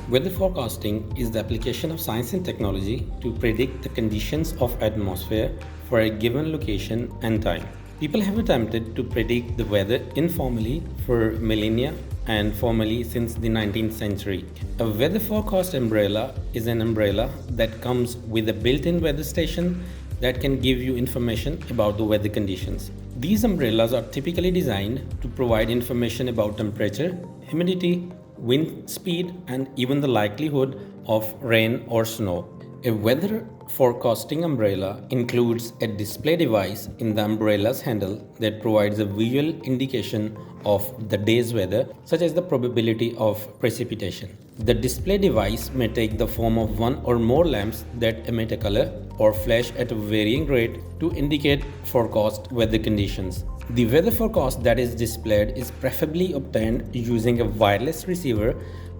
Weather forecasting is the application of science and technology to predict the conditions of atmosphere for a given location and time. People have attempted to predict the weather informally for millennia and formally since the 19th century. A weather forecast umbrella is an umbrella that comes with a built-in weather station that can give you information about the weather conditions. These umbrellas are typically designed to provide information about temperature, humidity, wind speed, and even the likelihood of rain or snow. A weather forecasting umbrella includes a display device in the umbrella's handle that provides a visual indication of the day's weather, such as the probability of precipitation. The display device may take the form of one or more lamps that emit a color or flash at a varying rate to indicate forecast weather conditions. The weather forecast that is displayed is preferably obtained using a wireless receiver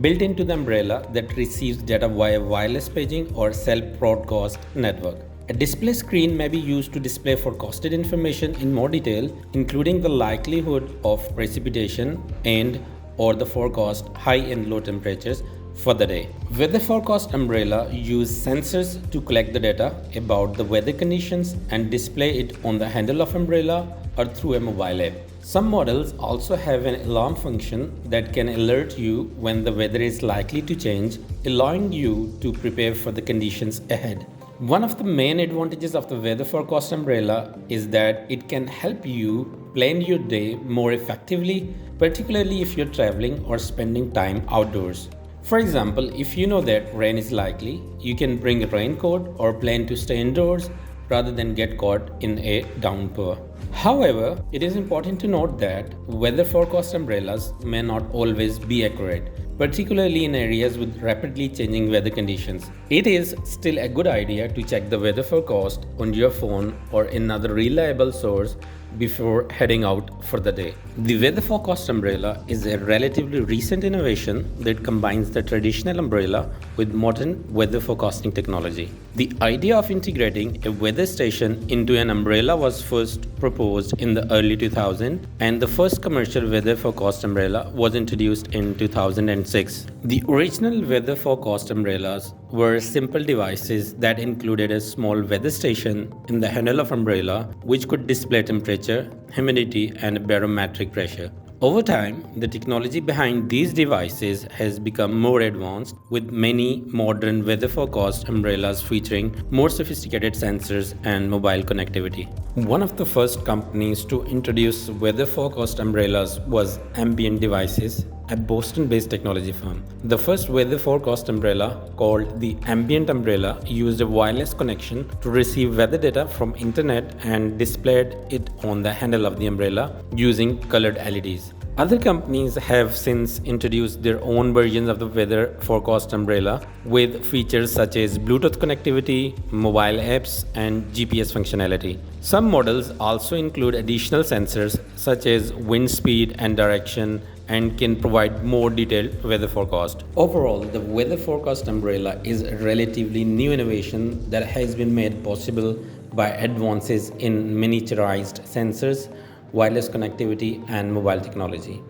built into the umbrella that receives data via wireless paging or cell broadcast network. A display screen may be used to display forecasted information in more detail, including the likelihood of precipitation and or the forecast high and low temperatures for the day. Weather forecast umbrella use sensors to collect the data about the weather conditions and display it on the handle of umbrella or through a mobile app. Some models also have an alarm function that can alert you when the weather is likely to change, allowing you to prepare for the conditions ahead. One of the main advantages of the weather forecast umbrella is that it can help you plan your day more effectively, particularly if you're traveling or spending time outdoors. For example, if you know that rain is likely, you can bring a raincoat or plan to stay indoors rather than get caught in a downpour. However, it is important to note that weather forecast umbrellas may not always be accurate, particularly in areas with rapidly changing weather conditions. It is still a good idea to check the weather forecast on your phone or another reliable source before heading out for the day. The weather forecast umbrella is a relatively recent innovation that combines the traditional umbrella with modern weather forecasting technology. The idea of integrating a weather station into an umbrella was first proposed in the early 2000s, and the first commercial weather forecast umbrella was introduced in 2006. The original weather forecast umbrellas were simple devices that included a small weather station in the handle of umbrella which could display temperature, humidity, and barometric pressure. Over time, the technology behind these devices has become more advanced, with many modern weather forecast umbrellas featuring more sophisticated sensors and mobile connectivity. One of the first companies to introduce weather forecast umbrellas was Ambient Devices, a Boston-based technology firm. The first weather forecast umbrella, called the Ambient Umbrella, used a wireless connection to receive weather data from internet and displayed it on the handle of the umbrella using colored LEDs. Other companies have since introduced their own versions of the weather forecast umbrella with features such as Bluetooth connectivity, mobile apps, and GPS functionality. Some models also include additional sensors such as wind speed and direction and can provide more detailed weather forecast. Overall, the weather forecast umbrella is a relatively new innovation that has been made possible by advances in miniaturized sensors, wireless connectivity, and mobile technology.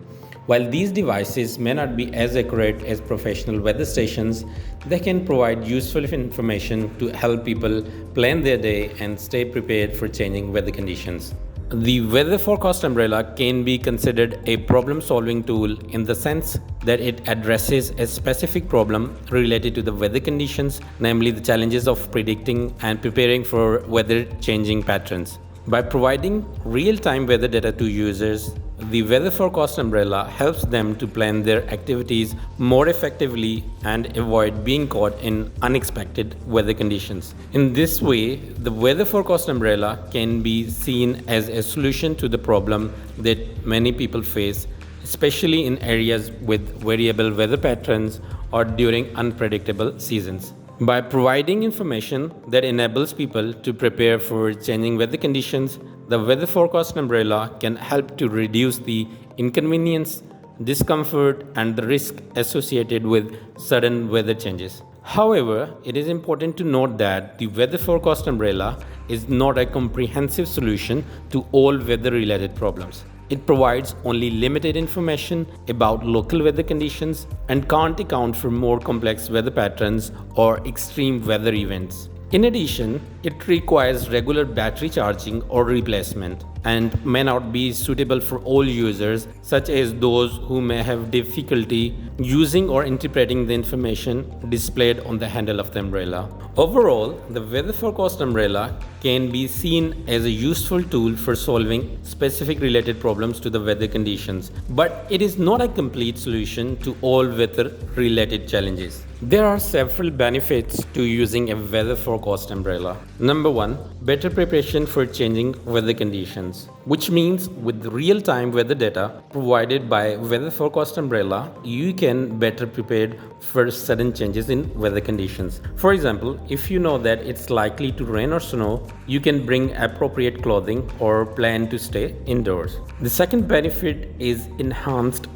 While these devices may not be as accurate as professional weather stations, they can provide useful information to help people plan their day and stay prepared for changing weather conditions. The weather forecast umbrella can be considered a problem-solving tool in the sense that it addresses a specific problem related to the weather conditions, namely the challenges of predicting and preparing for weather-changing patterns. By providing real-time weather data to users, the weather forecast umbrella helps them to plan their activities more effectively and avoid being caught in unexpected weather conditions. In this way, the weather forecast umbrella can be seen as a solution to the problem that many people face, especially in areas with variable weather patterns or during unpredictable seasons. By providing information that enables people to prepare for changing weather conditions, the weather forecast umbrella can help to reduce the inconvenience, discomfort, and the risk associated with sudden weather changes. However, it is important to note that the weather forecast umbrella is not a comprehensive solution to all weather-related problems. it provides only limited information about local weather conditions and can't account for more complex weather patterns or extreme weather events. In addition, it requires regular battery charging or replacement and may not be suitable for all users, such as those who may have difficulty using or interpreting the information displayed on the handle of the umbrella. Overall, the weather forecast umbrella can be seen as a useful tool for solving specific related problems to the weather conditions, but it is not a complete solution to all weather related challenges. There are several benefits to using a weather forecast umbrella. Number one, better preparation for changing weather conditions, which means with real-time weather data provided by weather forecast umbrella, you can better prepare for sudden changes in weather conditions. For example, if you know that it's likely to rain or snow, you can bring appropriate clothing or plan to stay indoors. The second benefit is enhanced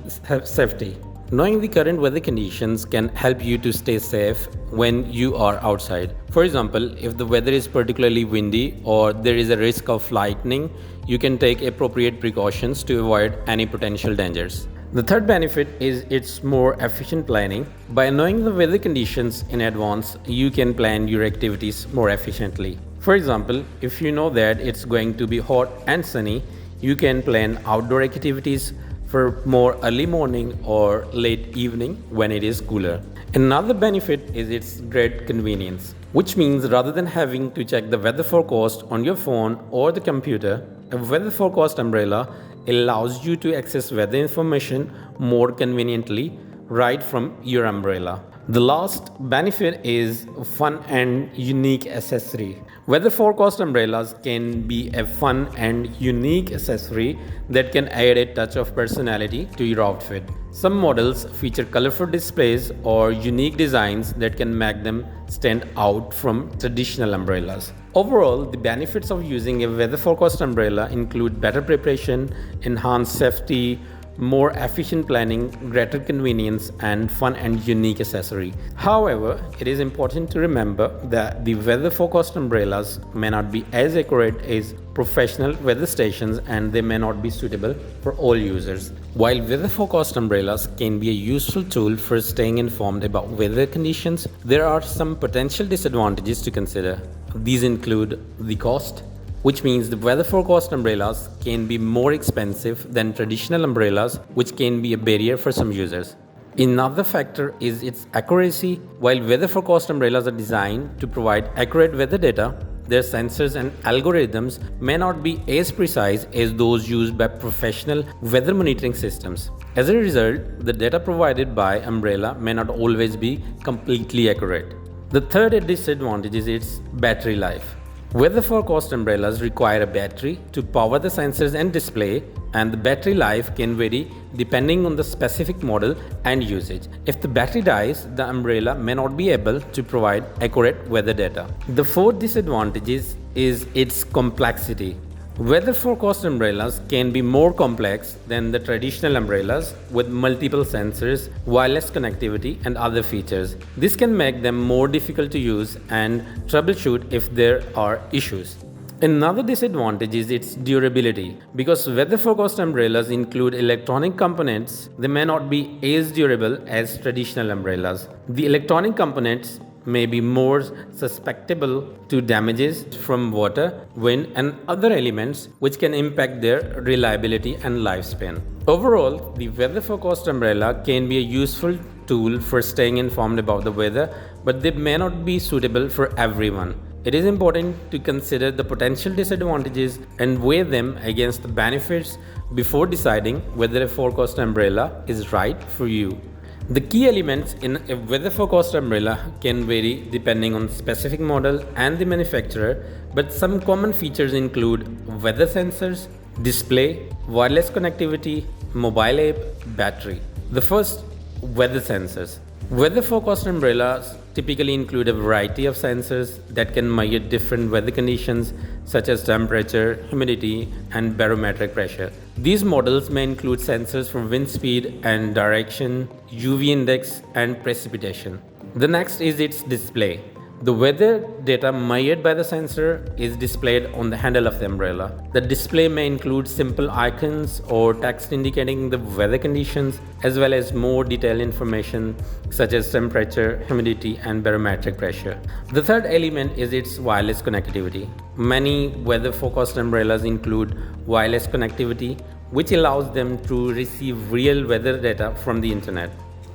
safety. Knowing the current weather conditions can help you to stay safe when you are outside. For example, if the weather is particularly windy or there is a risk of lightning, you can take appropriate precautions to avoid any potential dangers. The third benefit is its more efficient planning. By knowing the weather conditions in advance, you can plan your activities more efficiently. For example, if you know that it's going to be hot and sunny, you can plan outdoor activities for more early morning or late evening when it is cooler. Another benefit is its great convenience, which means rather than having to check the weather forecast on your phone or the computer, a weather forecast umbrella allows you to access weather information more conveniently right from your umbrella. The last benefit is fun and unique accessory. Weather forecast umbrellas can be a fun and unique accessory that can add a touch of personality to your outfit. Some models feature colorful displays or unique designs that can make them stand out from traditional umbrellas. Overall, the benefits of using a weather forecast umbrella include better preparation, enhanced safety, more efficient planning, greater convenience, and fun and unique accessory. However, it is important to remember that the weather forecast umbrellas may not be as accurate as professional weather stations and they may not be suitable for all users. While weather forecast umbrellas can be a useful tool for staying informed about weather conditions, there are some potential disadvantages to consider. These include the cost, which means the weather forecast umbrellas can be more expensive than traditional umbrellas, which can be a barrier for some users. Another factor is its accuracy. While weather forecast umbrellas are designed to provide accurate weather data, their sensors and algorithms may not be as precise as those used by professional weather monitoring systems. As a result, the data provided by umbrella may not always be completely accurate. The third disadvantage is its battery life. Weather forecast umbrellas require a battery to power the sensors and display, and the battery life can vary depending on the specific model and usage. If the battery dies, the umbrella may not be able to provide accurate weather data. The fourth disadvantage is its complexity. Weather forecast umbrellas can be more complex than the traditional umbrellas with multiple sensors, wireless connectivity, and other features. This can make them more difficult to use and troubleshoot if there are issues. Another disadvantage is its durability. Because weather forecast umbrellas include electronic components, they may not be as durable as traditional umbrellas. The electronic components may be more susceptible to damages from water, wind, and other elements which can impact their reliability and lifespan. Overall, the weather forecast umbrella can be a useful tool for staying informed about the weather, but they may not be suitable for everyone. It is important to consider the potential disadvantages and weigh them against the benefits before deciding whether a forecast umbrella is right for you. The key elements in a weather forecast umbrella can vary depending on the specific model and the manufacturer, but some common features include weather sensors, display, wireless connectivity, mobile app, battery. The first, weather sensors. Weather forecast umbrellas typically include a variety of sensors that can measure different weather conditions such as temperature, humidity, and barometric pressure. These models may include sensors for wind speed and direction, UV index, and precipitation. The next is its display. The weather data measured by the sensor is displayed on the handle of the umbrella. The display may include simple icons or text indicating the weather conditions, as well as more detailed information such as temperature, humidity, and barometric pressure. The third element is its wireless connectivity. Many weather forecast umbrellas include wireless connectivity, which allows them to receive real weather data from the internet.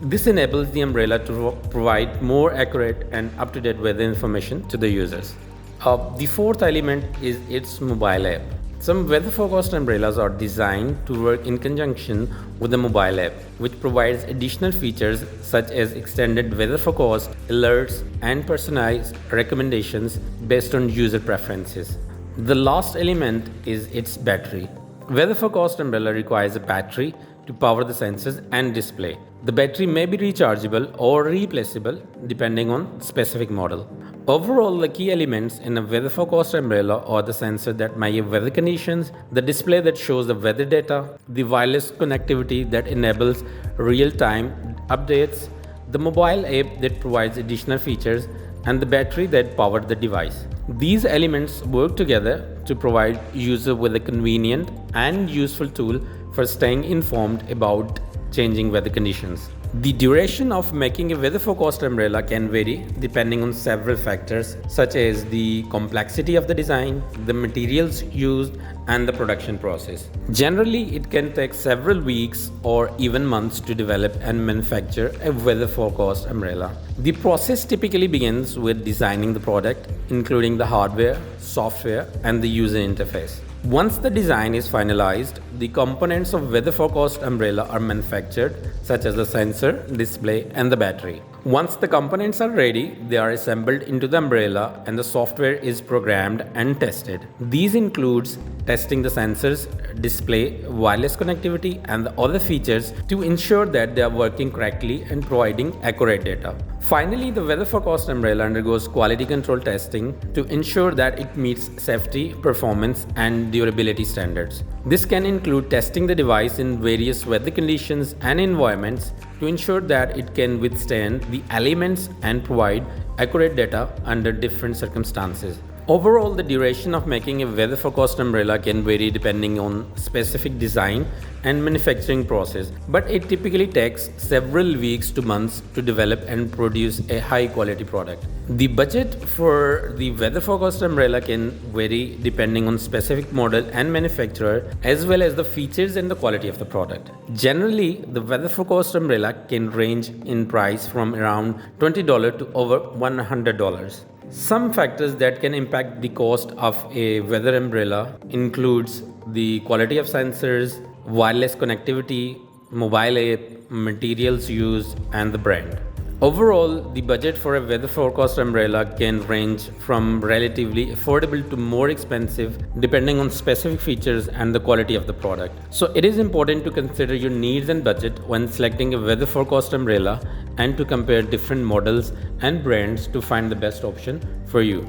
This enables the umbrella to provide more accurate and up-to-date weather information to the users. The fourth element is its mobile app. Some weather forecast umbrellas are designed to work in conjunction with the mobile app, which provides additional features such as extended weather forecast, alerts, and personalized recommendations based on user preferences. The last element is its battery. Weather forecast umbrella requires a battery to power the sensors and display. The battery may be rechargeable or replaceable depending on specific model. Overall, the key elements in a weather forecast umbrella are the sensor that measure weather conditions, the display that shows the weather data, the wireless connectivity that enables real-time updates, the mobile app that provides additional features, and the battery that powers the device. These elements work together to provide user with a convenient and useful tool for staying informed about changing weather conditions. The duration of making a weather forecast umbrella can vary depending on several factors such as the complexity of the design, the materials used, and the production process. Generally, it can take several weeks or even months to develop and manufacture a weather forecast umbrella. The process typically begins with designing the product, including the hardware, software, and the user interface. Once the design is finalized, the components of weather forecast umbrella are manufactured, such as the sensor, display, and the battery. Once the components are ready, they are assembled into the umbrella and the software is programmed and tested. These includes testing the sensors, display, wireless connectivity, and the other features to ensure that they are working correctly and providing accurate data. Finally, the weather forecast umbrella undergoes quality control testing to ensure that it meets safety, performance, and durability standards. This can include testing the device in various weather conditions and environments to ensure that it can withstand the elements and provide accurate data under different circumstances. Overall, the duration of making a weather forecast umbrella can vary depending on specific design and manufacturing process, but it typically takes several weeks to months to develop and produce a high quality product. The budget for the weather forecast umbrella can vary depending on specific model and manufacturer, as well as the features and the quality of the product. Generally, the weather forecast umbrella can range in price from around $20 to over $100. Some factors that can impact the cost of a weather umbrella includes the quality of sensors, wireless connectivity, mobile app, materials used, and the brand. Overall, the budget for a weather forecast umbrella can range from relatively affordable to more expensive depending on specific features and the quality of the product. So it is important to consider your needs and budget when selecting a weather forecast umbrella and to compare different models and brands to find the best option for you.